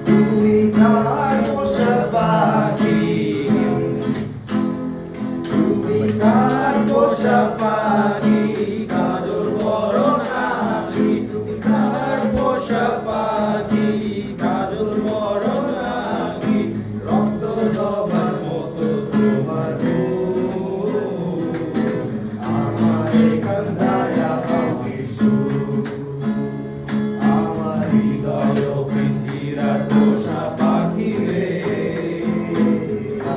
তুমি কার পোষা পাখি, তুমি কার পোষা পাখি, কাজল বরণ আঁখি। তুমি কার পোষা পাখি, কাজল বরণ আঁখি। রক্ত জবার মতো তোমার রূপ, আমারে কান্দায়া পাখি সুর। আমার হৃদয় পিঞ্জিরার পোষা পাখি রে,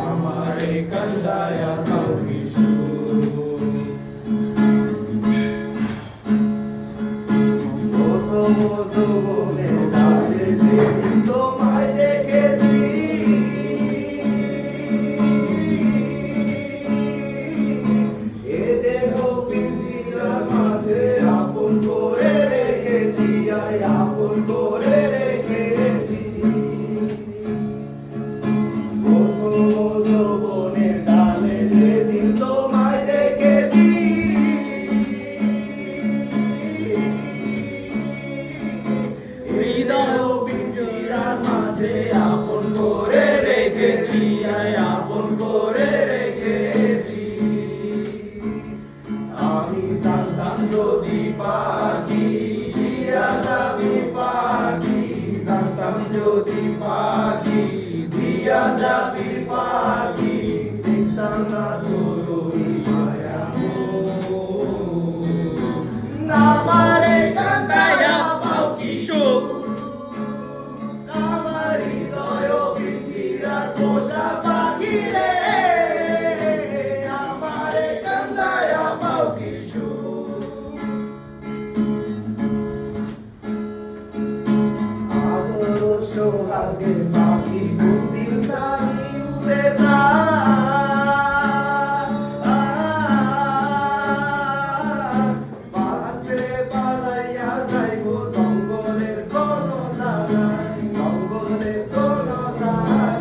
আমারে কান্দায়া পাখি সুর। প্রথম যৌবনে ডালে যেদিন তোমায় দেখেছি, এ দেহ পিঞ্জিরার মাঝে আপন করে রেখেছি, আয় আপন করে রেখেছি। প্রথম যৌবনের ডালে যেদিন তোমায় দেখেছি, হৃদয় পিঞ্জিরার মাঝে আপন করে রেখেছি, আয় আপন করে রেখেছি। আমি জানতাম যদি পাখি দিয়া যাবি ফাঁকি, জানতাম যদি পাখি দিয়া যাবি ফাঁকি, দেখতাম না তোর ওই মায়া আমারে কান্দায়া পাখি সুর। আমার হৃদয় পিঞ্জিরার পোষা পাখি রে, আমারে কান্দায়া পাখি সুর। আদর সোহাগে পাখি কোনদিন সারি উড়ে যায়, পাত্রে পালাইয়া যাইব জঙ্গলের কোন জায়গায়, জঙ্গলের কোন জায়গায়।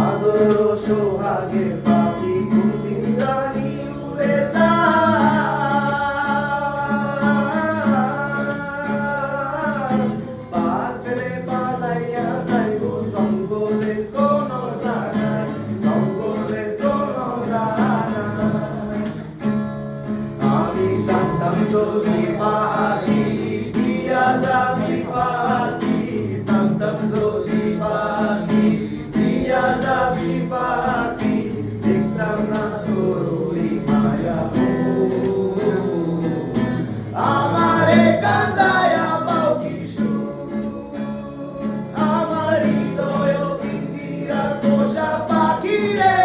আদর সোহাগে পাখি কোনদিন সারি উড়ে যায়, পাত্রে পালাইয়া যাইব জঙ্গলের কোন জায়গায়, জঙ্গলের কোন জায়গায়। আমি জানতাম যদি পাখি দিয়া যাবি ফাঁকি, জানতাম যদি পাখি দিয়া যাবি ফাঁকি, দেখতাম না তোর ওই মায়া আমারে কান্দায়া পাখি সুর। আমার হৃদয় পিঞ্জিরার পোষা পাখি রে,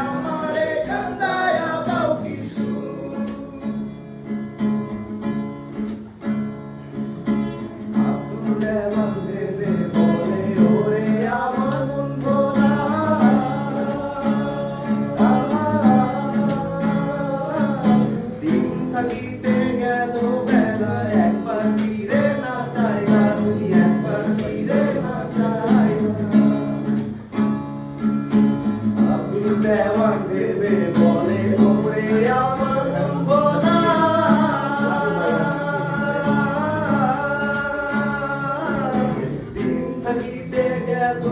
আমারে কান্দায়া পাখি সুর। আব্দুল রহমান ভেবে বলে ওরে আমার মন ভোলা, দিন থাকিতে গেল বেলা, একবার ফিরে না চাই না, তুমি একবার ফিরে না চাই না। আব্দুল রহমান ভেবে বলে ওরে আমার মন ভোলা, দিন থাকিতে গেল